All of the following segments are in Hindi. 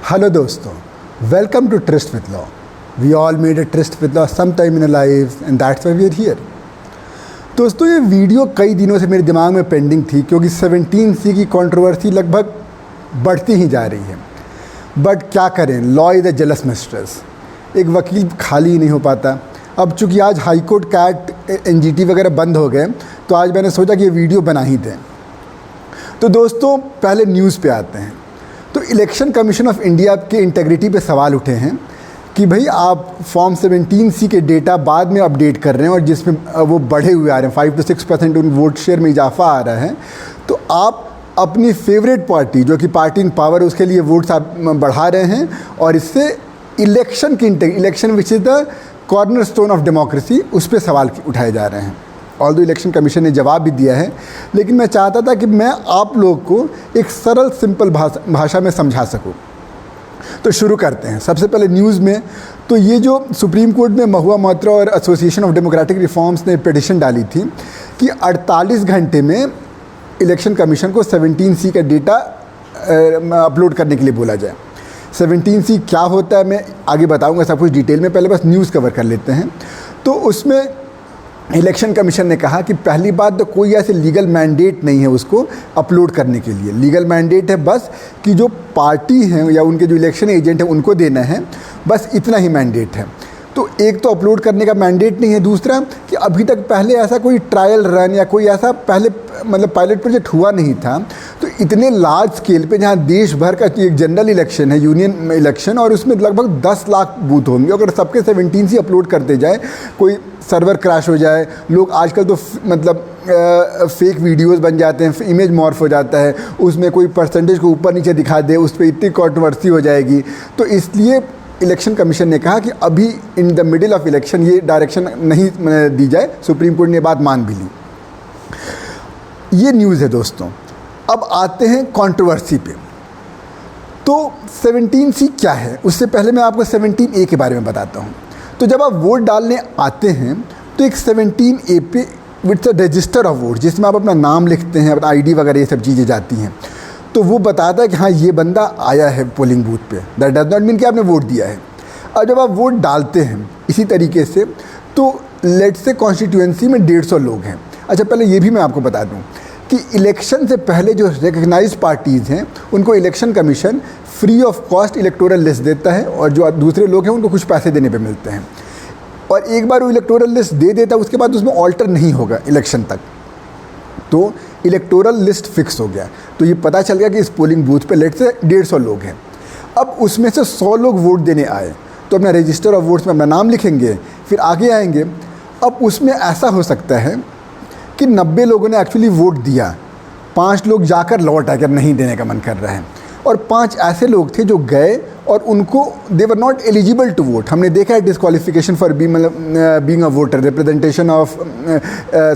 Hello दोस्तों, welcome to Tryst with Law. We all made a tryst with law sometime in our lives and that's why we are here. दोस्तों ये वीडियो कई दिनों से मेरे दिमाग में पेंडिंग थी क्योंकि 17C की कंट्रोवर्सी लगभग बढ़ती ही जा रही है। बट क्या करें, law is a jealous mistress. एक वकील खाली ही नहीं हो पाता। अब चूँकि आज हाई कोर्ट कैट NGT वगैरह बंद हो गए तो आज मैंने सोचा कि ये वीडियो बना ही दें। तो दोस्तों पहले न्यूज़ पे आते हैं। तो इलेक्शन कमीशन ऑफ इंडिया के इंटेग्रिटी पे सवाल उठे हैं कि भाई आप फॉर्म 17C के डेटा बाद में अपडेट कर रहे हैं और जिसमें वो बढ़े हुए आ रहे हैं, 5 से 6% उन वोट शेयर में इजाफा आ रहा है, तो आप अपनी फेवरेट पार्टी जो कि पार्टी इन पावर उसके लिए वोट्स आप बढ़ा रहे हैं और इससे election which is the corner stone of democracy, उस पर सवाल उठाए जा रहे हैं। ऑल्दो इलेक्शन कमीशन ने जवाब भी दिया है, लेकिन मैं चाहता था कि मैं आप लोग को एक सरल सिंपल भाषा में समझा सकूं। तो शुरू करते हैं। सबसे पहले न्यूज़ में, तो ये जो सुप्रीम कोर्ट में महुआ मोइत्रा और एसोसिएशन ऑफ डेमोक्रेटिक रिफॉर्म्स ने पिटिशन डाली थी कि 48 घंटे में इलेक्शन कमीशन को 17C का डेटा अपलोड करने के लिए बोला जाए। 17C क्या होता है मैं आगे बताऊंगा सब कुछ डिटेल में, पहले बस न्यूज़ कवर कर लेते हैं। तो उसमें इलेक्शन कमीशन ने कहा कि पहली बात तो कोई ऐसे लीगल मैंडेट नहीं है उसको अपलोड करने के लिए। लीगल मैंडेट है बस कि जो पार्टी हैं या उनके जो इलेक्शन एजेंट हैं उनको देना है, बस इतना ही मैंडेट है। तो एक तो अपलोड करने का मैंडेट नहीं है, दूसरा कि अभी तक पहले ऐसा कोई ट्रायल रन या कोई ऐसा पहले मतलब पायलट प्रोजेक्ट हुआ नहीं था। तो इतने लार्ज स्केल पे जहाँ देश भर का एक जनरल इलेक्शन है, यूनियन इलेक्शन, और उसमें लगभग 10 लाख बूथ होंगे, अगर सबके 17C अपलोड करते जाए, कोई सर्वर क्रैश हो जाए, लोग आजकल तो मतलब फेक वीडियोस बन जाते हैं, इमेज मॉर्फ हो जाता है, उसमें कोई परसेंटेज को ऊपर नीचे दिखा दे, उस पर इतनी कंट्रोवर्सी हो जाएगी। तो इसलिए इलेक्शन कमीशन ने कहा कि अभी in the middle of election ये डायरेक्शन नहीं दी जाए। सुप्रीम कोर्ट ने बात मान भी ली। ये न्यूज़ है दोस्तों। अब आते हैं कंट्रोवर्सी पे। तो 17C क्या है, उससे पहले मैं आपको 17A के बारे में बताता हूँ। तो जब आप वोट डालने आते हैं तो एक 17A पे wits a register of vote, जिसमें आप अपना नाम लिखते हैं, अपना ID वगैरह ये सब चीज़ें जाती हैं। तो वो बताता है कि हाँ ये बंदा आया है पोलिंग बूथ पे। दैट डज नॉट मीन कि आपने वोट दिया है। और जब आप वोट डालते हैं इसी तरीके से, तो लेट्स से कॉन्स्टिट्यूएंसी में 150 लोग हैं। अच्छा, पहले ये भी मैं आपको बता दूं कि इलेक्शन से पहले जो रिकग्नाइज पार्टीज़ हैं उनको election commission free of cost electoral list देता है, और जो दूसरे लोग हैं उनको कुछ पैसे देने पे मिलते हैं। और एक बार वो इलेक्टोरल लिस्ट दे देता है उसके बाद उसमें ऑल्टर नहीं होगा इलेक्शन तक। तो इलेक्टोरल लिस्ट फिक्स हो गया। तो ये पता चल गया कि इस पोलिंग बूथ पे लेट से 150 लोग हैं। अब उसमें से 100 लोग वोट देने आए तो अपना रजिस्टर ऑफ वोट्स में अपना नाम लिखेंगे, फिर आगे आएंगे। अब उसमें ऐसा हो सकता है कि 90 लोगों ने एक्चुअली वोट दिया, 5 लोग जाकर लौट आए कि अब नहीं देने का मन कर रहा है, और 5 ऐसे लोग थे जो गए और उनको they were not eligible to vote. हमने देखा है disqualification for being a voter, representation of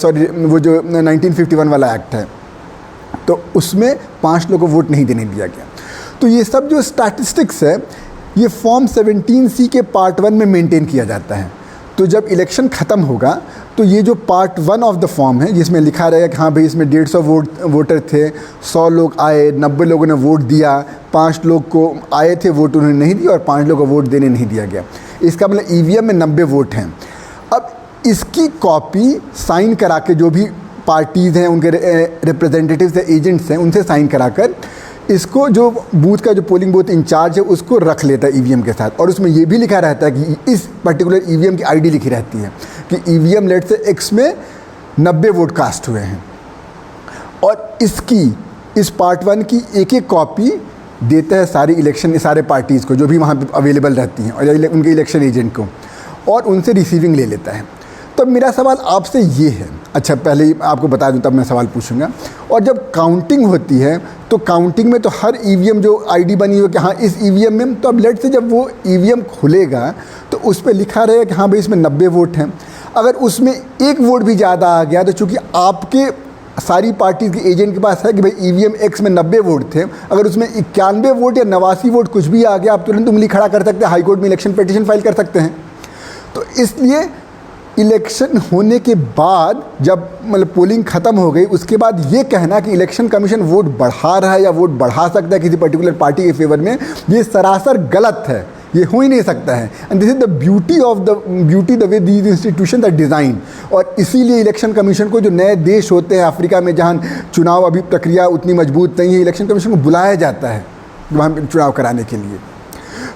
sorry वो जो 1951 वाला एक्ट है, तो उसमें 5 लोगों को वोट नहीं देने दिया गया। तो ये सब जो स्टैटिस्टिक्स है ये फॉर्म 17C के पार्ट 1 में मेंटेन किया जाता है। तो जब इलेक्शन ख़त्म होगा तो ये जो पार्ट 1 ऑफ द फॉर्म है जिसमें लिखा रहेगा कि हाँ भाई इसमें 150 वोटर थे, 100 लोग आए, 90 लोगों ने वोट दिया, 5 लोग को आए थे वोट उन्होंने नहीं दिया, और 5 लोगों को वोट देने नहीं दिया गया। इसका मतलब EVM में 90 वोट हैं। अब इसकी कॉपी साइन करा के जो भी पार्टीज़ हैं उनके रिप्रेजेंटेटिव्स हैं, एजेंट्स हैं, उनसे साइन कराकर इसको जो बूथ का जो पोलिंग बूथ इंचार्ज है उसको रख लेता है EVM के साथ। और उसमें ये भी लिखा रहता है कि इस पर्टिकुलर EVM की ID लिखी रहती है कि EVM लेट से X में 90 वोट कास्ट हुए हैं, और इसकी इस पार्ट 1 की एक कॉपी देता है सारे पार्टीज़ को जो भी वहाँ पे अवेलेबल रहती हैं, और उनके इलेक्शन एजेंट को, और उनसे रिसीविंग ले लेता है। तो मेरा सवाल आपसे ये है, अच्छा पहले ही आपको बता दूं तब मैं सवाल पूछूंगा। और जब काउंटिंग होती है तो काउंटिंग में तो हर EVM जो ID बनी हो कि हाँ इस EVM में, तो अब लेट से जब वो EVM खुलेगा तो उस पर लिखा रहेगा कि हाँ भाई इसमें 90 वोट हैं। अगर उसमें 1 वोट भी ज़्यादा आ गया तो चूँकि आपके सारी पार्टी के एजेंट के पास है कि भाई EVM X में 90 वोट थे, अगर उसमें 91 वोट या 89 वोट कुछ भी आ गया, आप तुरंत उंगली खड़ा कर सकते हैं, हाई कोर्ट में इलेक्शन पिटीशन फाइल कर सकते हैं। तो इसलिए इलेक्शन होने के बाद जब मतलब पोलिंग ख़त्म हो गई, उसके बाद ये कहना कि इलेक्शन कमीशन वोट बढ़ा रहा है या वोट बढ़ा सकता है किसी पर्टिकुलर पार्टी के फेवर में, ये सरासर गलत है, ये हो ही नहीं सकता है। And this is the beauty the way these institution are design. और इसीलिए इलेक्शन कमीशन को, जो नए देश होते हैं अफ्रीका में जहाँ चुनाव अभी प्रक्रिया उतनी मजबूत नहीं है, इलेक्शन कमीशन को बुलाया जाता है वहाँ पर चुनाव कराने के लिए।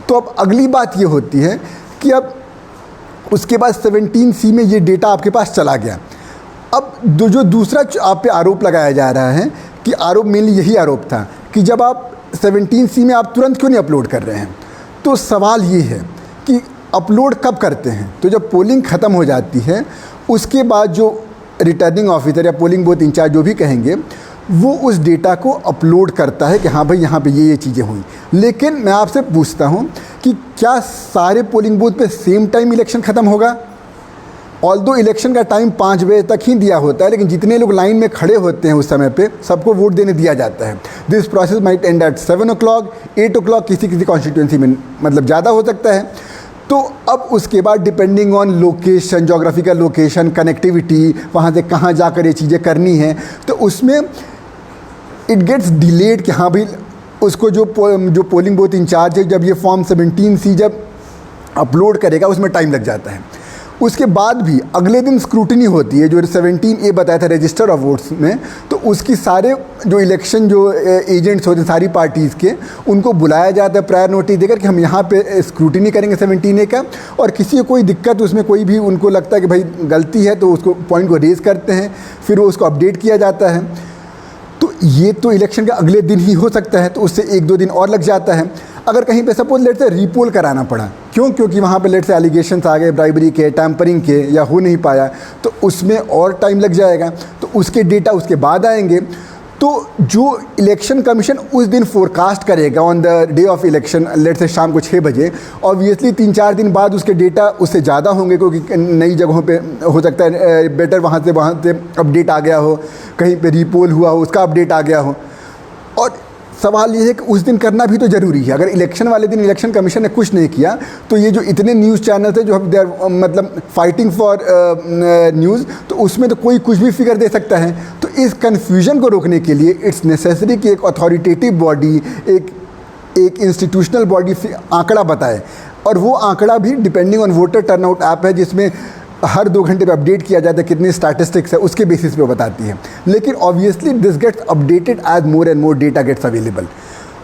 तो अब अगली बात ये होती है कि अब उसके बाद 17C में ये डेटा आपके पास चला गया। अब जो दूसरा आप पे आरोप लगाया जा रहा है कि आरोप मेनली यही आरोप था कि जब आप 17C में आप तुरंत क्यों नहीं अपलोड कर रहे हैं। तो सवाल ये है कि अपलोड कब करते हैं। तो जब पोलिंग ख़त्म हो जाती है उसके बाद जो रिटर्निंग ऑफिसर या पोलिंग बूथ इंचार्ज जो भी कहेंगे, वो उस डेटा को अपलोड करता है कि हाँ भाई यहाँ पे ये चीज़ें हुई। लेकिन मैं आपसे पूछता हूँ कि क्या सारे पोलिंग बूथ पे सेम टाइम इलेक्शन ख़त्म होगा? ऑल्दो इलेक्शन का टाइम 5 बजे तक ही दिया होता है, लेकिन जितने लोग लाइन में खड़े होते हैं उस समय पे सबको वोट देने दिया जाता है। This process might and at 7 o'clock, 8 o'clock, किसी कॉन्स्टिट्यूंसी में मतलब ज़्यादा हो सकता है। तो अब उसके बाद depending on location, geographical location, connectivity, वहाँ से कहाँ जाकर ये चीज़ें करनी है, तो उसमें इट गेट्स डिलेड कि हाँ भाई उसको जो पोलिंग बूथ इंचार्ज है जब ये फॉर्म 17C जब अपलोड करेगा उसमें टाइम लग जाता है। उसके बाद भी अगले दिन स्क्रूटनी होती है, जो 17A बताया था रजिस्टर ऑफ वोट्स में, तो उसकी सारे जो इलेक्शन जो एजेंट्स होते हैं सारी पार्टीज़ के, उनको बुलाया जाता है प्रायर नोटिस देकर कि हम यहाँ पे स्क्रूटनी करेंगे 17A का, और किसी को कोई दिक्कत उसमें कोई भी उनको लगता है कि भाई गलती है तो उसको पॉइंट को रेज़ करते हैं, फिर वो उसको अपडेट किया जाता है। तो ये तो इलेक्शन का अगले दिन ही हो सकता है, तो उससे 1-2 दिन और लग जाता है। अगर कहीं पे सपोज लेट से रीपोल कराना पड़ा, क्योंकि वहाँ पे लेट से एलिगेशंस आ गए ब्राइबरी के, टैम्परिंग के, या हो नहीं पाया, तो उसमें और टाइम लग जाएगा। तो उसके डेटा उसके बाद आएंगे। तो जो इलेक्शन कमीशन उस दिन फोरकास्ट करेगा on the day of election, late से शाम को 6 बजे, ऑब्वियसली 3-4 दिन बाद उसके डेटा उससे ज़्यादा होंगे, क्योंकि नई जगहों पे हो सकता है बेटर वहाँ से अपडेट आ गया हो, कहीं पे रीपोल हुआ हो उसका अपडेट आ गया हो। और सवाल ये है कि उस दिन करना भी तो ज़रूरी है। अगर इलेक्शन वाले दिन इलेक्शन कमीशन ने कुछ नहीं किया, तो ये जो इतने न्यूज़ चैनल्स हैं जो दे आर मतलब फाइटिंग फॉर न्यूज़, तो उसमें तो कोई कुछ भी फिगर दे सकता है। तो इस कन्फ्यूजन को रोकने के लिए इट्स नेसेसरी कि एक अथॉरिटेटिव बॉडी, एक इंस्टीट्यूशनल बॉडी आंकड़ा बताए, और वो आंकड़ा भी depending on voter turnout app है जिसमें हर 2 घंटे पे अपडेट किया जाता है कितने स्टैटिस्टिक्स है, उसके बेसिस पे बताती है। लेकिन obviously this gets updated as more and more data gets available,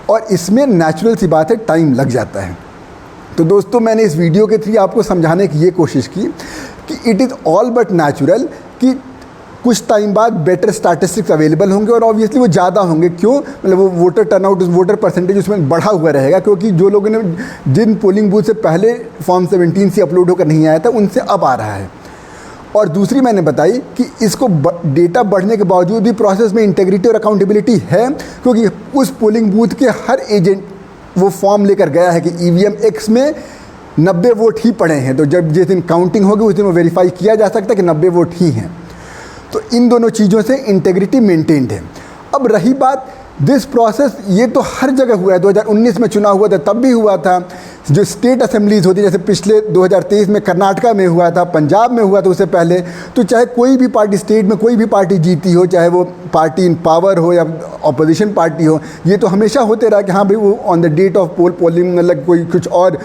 और इसमें नेचुरल सी बात है टाइम लग जाता है। तो दोस्तों, मैंने इस वीडियो के थ्रू आपको समझाने की ये कोशिश की कि it is all but natural कि कुछ टाइम बाद बेटर स्टैटिस्टिक्स अवेलेबल होंगे, और ऑब्वियसली वो ज़्यादा होंगे। क्यों? मतलब वो वोटर टर्नआउट, वोटर परसेंटेज उसमें बढ़ा हुआ रहेगा, क्योंकि जो लोगों ने जिन पोलिंग बूथ से पहले फॉर्म 17C अपलोड होकर नहीं आया था उनसे अब आ रहा है। और दूसरी मैंने बताई कि इसको डेटा बढ़ने के बावजूद भी प्रोसेस में इंटेग्रिटी और अकाउंटेबिलिटी है, क्योंकि उस पोलिंग बूथ के हर एजेंट वो फॉर्म लेकर गया है कि EVM X में 90 वोट ही पड़े हैं। तो जब जिस दिन काउंटिंग होगी उस दिन वो वेरीफाई किया जा सकता है कि 90 वोट ही हैं। तो इन दोनों चीज़ों से इंटेग्रिटी मेंटेन्ड है। अब रही बात दिस प्रोसेस, ये तो हर जगह हुआ है। 2019 में चुनाव हुआ था तब भी हुआ था। जो स्टेट असेंबलीज होती जैसे पिछले 2023 में कर्नाटका में हुआ था, पंजाब में हुआ था उससे पहले, तो चाहे कोई भी पार्टी स्टेट में कोई भी पार्टी जीती हो, चाहे वो पार्टी इन पावर हो या अपोजिशन पार्टी हो, ये तो हमेशा होते रहा कि हाँ भाई वो on the date of polling मतलब कोई कुछ और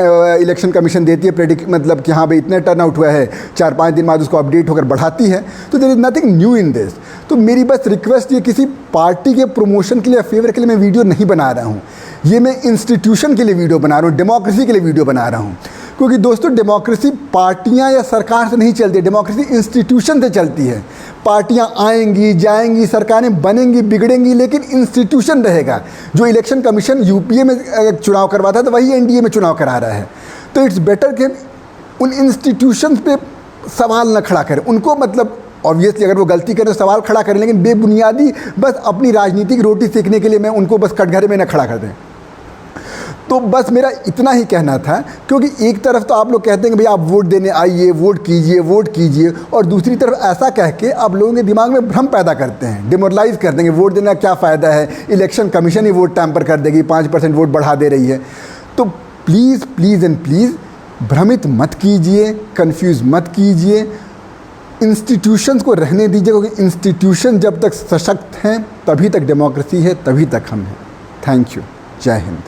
इलेक्शन कमीशन देती है प्रेडिक्ट, मतलब कि हाँ भाई इतने टर्नआउट हुआ है, 4-5 दिन बाद उसको अपडेट होकर बढ़ाती है। तो there is nothing new in this. तो मेरी बस रिक्वेस्ट, ये किसी पार्टी के प्रमोशन के लिए, फेवर के लिए मैं वीडियो नहीं बना रहा हूँ, ये मैं इंस्टीट्यूशन के लिए वीडियो बना रहा हूँ, डेमोक्रेसी के लिए वीडियो बना रहा हूँ। क्योंकि दोस्तों, डेमोक्रेसी पार्टियां या सरकार से नहीं चलती, डेमोक्रेसी इंस्टीट्यूशन से चलती है। पार्टियां आएंगी जाएंगी, सरकारें बनेंगी बिगड़ेंगी, लेकिन इंस्टीट्यूशन रहेगा। जो इलेक्शन कमीशन यूपीए में चुनाव करवाता था वही एनडीए में चुनाव करा रहा है। तो इट्स बेटर कि उन इंस्टीट्यूशन पे सवाल न खड़ा करें। उनको मतलब ऑब्वियसली अगर वो गलती करें तो सवाल खड़ा करें, लेकिन बेबुनियादी बस अपनी राजनीतिक रोटी सेकने के लिए मैं उनको बस कटघरे में न खड़ा कर दें। तो बस मेरा इतना ही कहना था, क्योंकि एक तरफ तो आप लोग कहते हैं कि भाई आप वोट देने आइए, वोट कीजिए, और दूसरी तरफ ऐसा कह के आप लोगों के दिमाग में भ्रम पैदा करते हैं, डिमोरलाइज कर देंगे, वोट देने का क्या फ़ायदा है, इलेक्शन कमीशन ही वोट टैम्पर कर देगी, 5% वोट बढ़ा दे रही है। तो प्लीज़ एंड प्लीज़ भ्रमित मत कीजिए, कंफ्यूज मत कीजिए, इंस्टीट्यूशंस को रहने दीजिए, क्योंकि इंस्टीट्यूशन जब तक सशक्त हैं तभी तक डेमोक्रेसी है, तभी तक हम हैं। Thank you. जय हिंद।